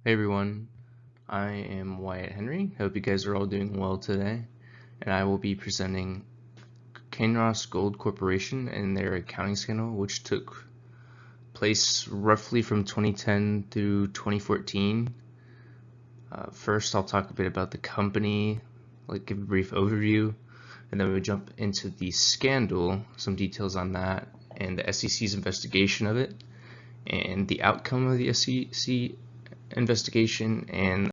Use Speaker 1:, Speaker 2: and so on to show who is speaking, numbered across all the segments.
Speaker 1: Hey everyone, I am Wyatt Henry. Hope you guys are all doing well today, and I will be presenting Kinross Gold Corporation and their accounting scandal, which took place roughly from 2010 through 2014. First, I'll talk a bit about the company, give a brief overview, and then we'll jump into the scandal, some details on that, and the SEC's investigation of it, and the outcome of the SEC investigation, and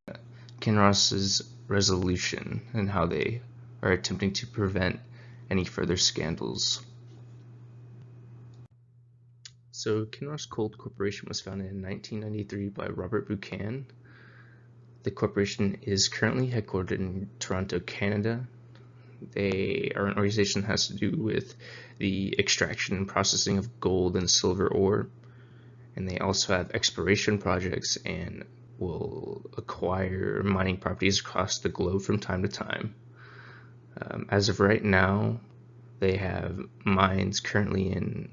Speaker 1: Kinross's resolution and how they are attempting to prevent any further scandals. So Kinross Gold Corporation was founded in 1993 by Robert Buchan. The corporation is currently headquartered in Toronto, Canada. They are an organization that has to do with the extraction and processing of gold and silver ore, and they also have exploration projects and will acquire mining properties across the globe from time to time. As of right now, they have mines currently in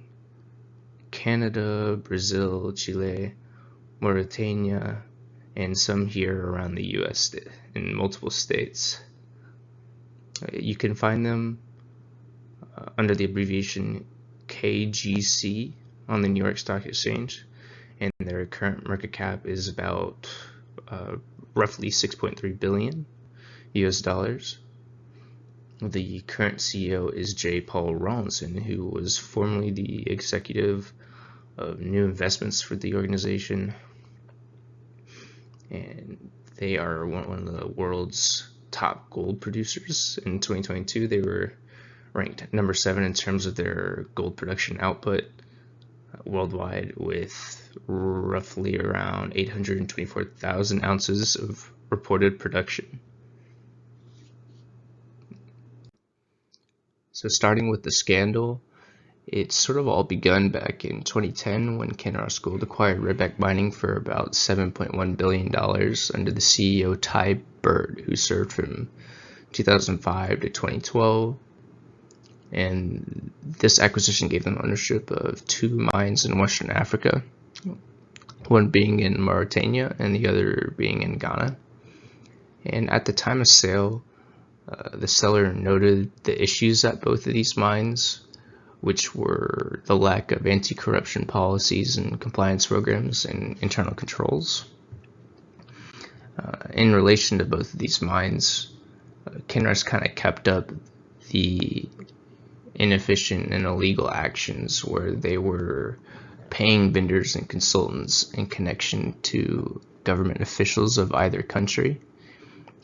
Speaker 1: Canada, Brazil, Chile, Mauritania, and some here around the US in multiple states. You can find them under the abbreviation KGC on the New York Stock Exchange, and their current market cap is about roughly 6.3 billion US dollars. The current CEO is J. Paul Rawlinson, who was formerly the executive of new investments for the organization, and they are one of the world's top gold producers. In 2022, they were ranked number 7 in terms of their gold production output worldwide, with roughly around 824,000 ounces of reported production. So starting with the scandal, it sort of all begun back in 2010 when Kinross Gold acquired Redback Mining for about $7.1 billion under the CEO Ty Bird, who served from 2005 to 2012. And this acquisition gave them ownership of 2 mines in Western Africa, one being in Mauritania and the other being in Ghana. And at the time of sale, the seller noted the issues at both of these mines, which were the lack of anti-corruption policies and compliance programs and internal controls. In relation to both of these mines, Kinross kind of kept up the inefficient and illegal actions where they were paying vendors and consultants in connection to government officials of either country.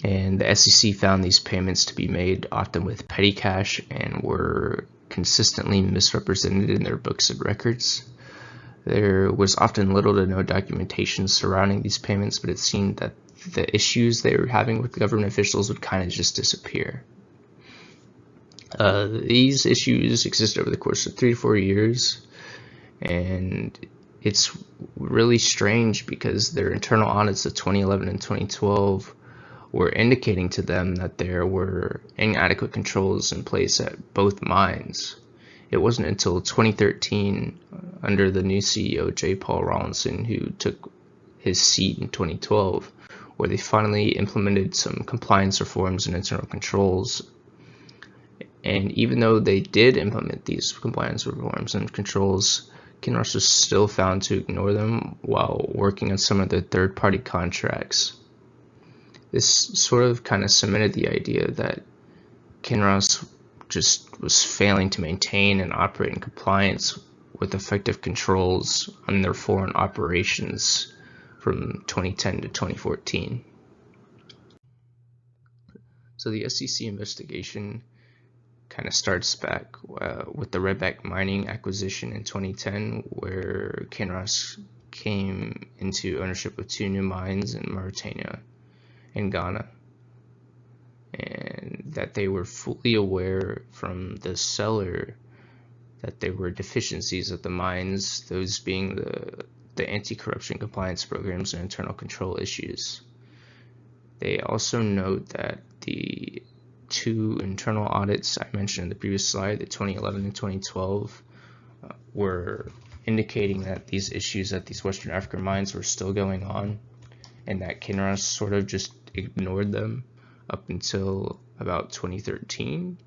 Speaker 1: And the SEC found these payments to be made often with petty cash and were consistently misrepresented in their books and records. There was often little to no documentation surrounding these payments, but it seemed that the issues they were having with government officials would kind of just disappear. These issues exist over the course of 3 to 4 years, and it's really strange because their internal audits of 2011 and 2012 were indicating to them that there were inadequate controls in place at both mines. It wasn't until 2013, under the new CEO J. Paul Rawlinson, who took his seat in 2012, where they finally implemented some compliance reforms and internal controls. And even though they did implement these compliance reforms and controls, Kinross was still found to ignore them while working on some of their third-party contracts. This sort of kind of cemented the idea that Kinross just was failing to maintain and operate in compliance with effective controls on their foreign operations from 2010 to 2014. So the SEC investigation kind of starts back with the Redback Mining acquisition in 2010, where Kinross came into ownership of 2 new mines in Mauritania and Ghana, and that they were fully aware from the seller that there were deficiencies at the mines, those being the anti-corruption compliance programs and internal control issues. They also note that the 2 internal audits I mentioned in the previous slide, the 2011 and 2012, were indicating that these issues at these Western African mines were still going on, and that Kinross sort of just ignored them up until about 2013,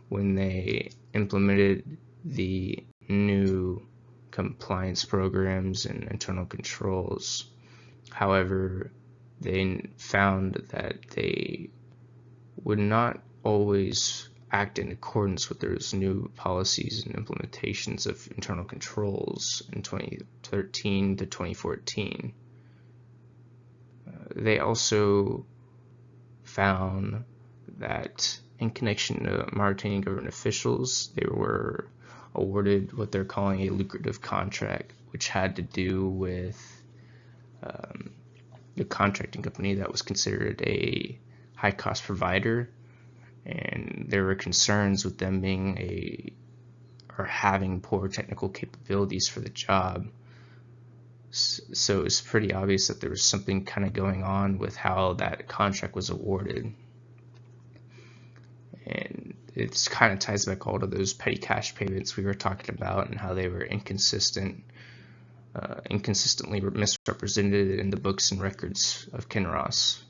Speaker 1: when they implemented the new compliance programs and internal controls. However, they found that they would not always act in accordance with those new policies and implementations of internal controls in 2013 to 2014. They also found that in connection to Mauritanian government officials, they were awarded what they're calling a lucrative contract, which had to do with the contracting company that was considered a high-cost provider, and there were concerns with them being having poor technical capabilities for the job. So it's pretty obvious that there was something kind of going on with how that contract was awarded. And it kind of ties back all to those petty cash payments we were talking about and how they were inconsistently misrepresented in the books and records of Kinross.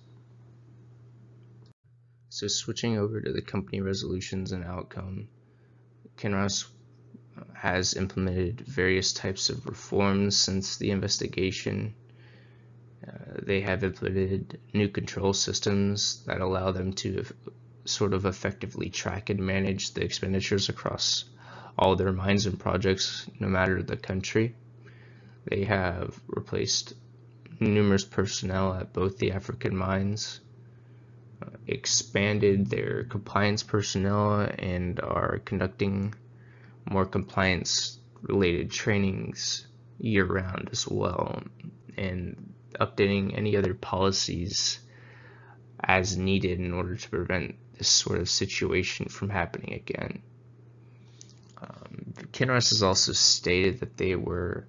Speaker 1: So switching over to the company resolutions and outcome, Kinross has implemented various types of reforms since the investigation. They have implemented new control systems that allow them to sort of effectively track and manage the expenditures across all their mines and projects, no matter the country. They have replaced numerous personnel at both the African mines, expanded their compliance personnel, and are conducting more compliance-related trainings year-round as well, and updating any other policies as needed in order to prevent this sort of situation from happening again. Kinross has also stated that they were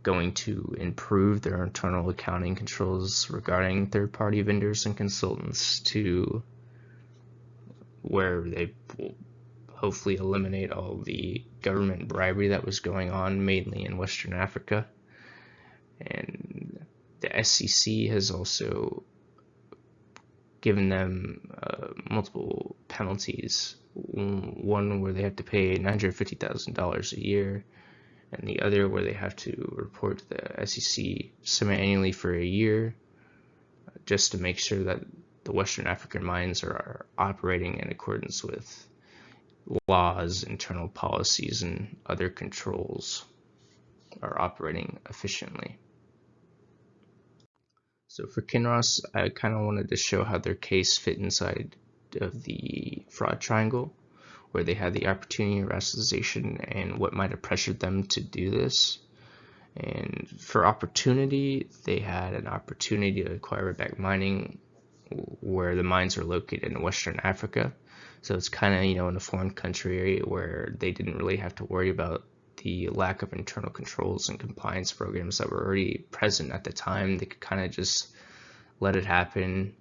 Speaker 1: going to improve their internal accounting controls regarding third-party vendors and consultants to where they will hopefully eliminate all the government bribery that was going on, mainly in Western Africa. And the SEC has also given them multiple penalties, one where they have to pay $950,000 a year, and the other where they have to report to the SEC semi-annually for a year, just to make sure that the Western African mines are operating in accordance with laws, internal policies, and other controls are operating efficiently. So for Kinross, I kind of wanted to show how their case fit inside of the fraud triangle, where they had the opportunity of rationalization and what might have pressured them to do this. And for opportunity, they had an opportunity to acquire back mining where the mines are located in Western Africa. So it's kind of, in a foreign country where they didn't really have to worry about the lack of internal controls and compliance programs that were already present at the time. They could kind of just let it happen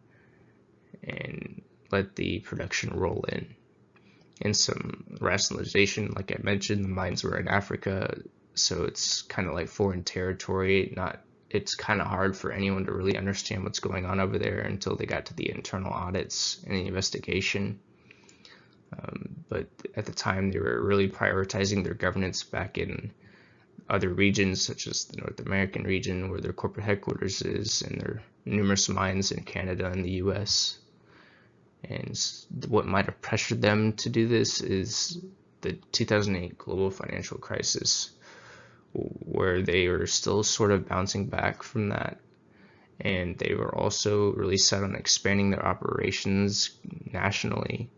Speaker 1: and let the production roll in. And some rationalization, like I mentioned, the mines were in Africa, so it's kind of like foreign territory. It's kind of hard for anyone to really understand what's going on over there until they got to the internal audits and the investigation. But at the time, they were really prioritizing their governance back in other regions, such as the North American region, where their corporate headquarters is, and their numerous mines in Canada and the US. And what might have pressured them to do this is the 2008 global financial crisis, where they were still sort of bouncing back from that. And they were also really set on expanding their operations nationally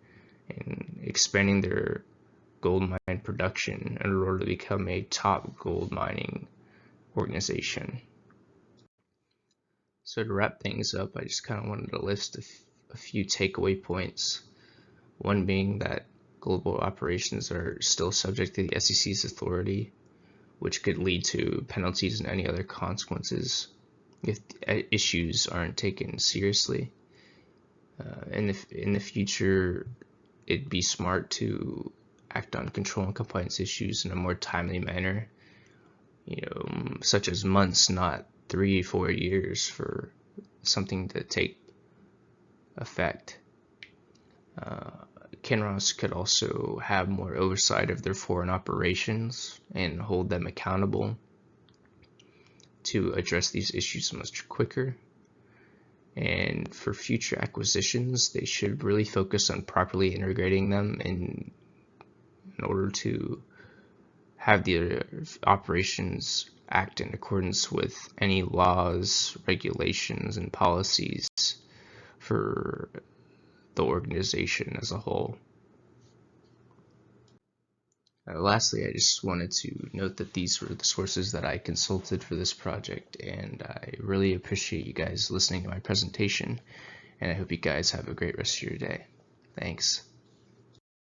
Speaker 1: and expanding their gold mine production in order to become a top gold mining organization. So to wrap things up, I just kind of wanted to list a few takeaway points. One being that global operations are still subject to the SEC's authority, which could lead to penalties and any other consequences if issues aren't taken seriously. In the future, it'd be smart to act on control and compliance issues in a more timely manner, such as months, not 3-4 years for something to take effect. Kinross could also have more oversight of their foreign operations and hold them accountable to address these issues much quicker. And for future acquisitions, they should really focus on properly integrating them in order to have the operations act in accordance with any laws, regulations, and policies for the organization as a whole. Lastly, I just wanted to note that these were the sources that I consulted for this project, and I really appreciate you guys listening to my presentation, and I hope you guys have a great rest of your day. Thanks.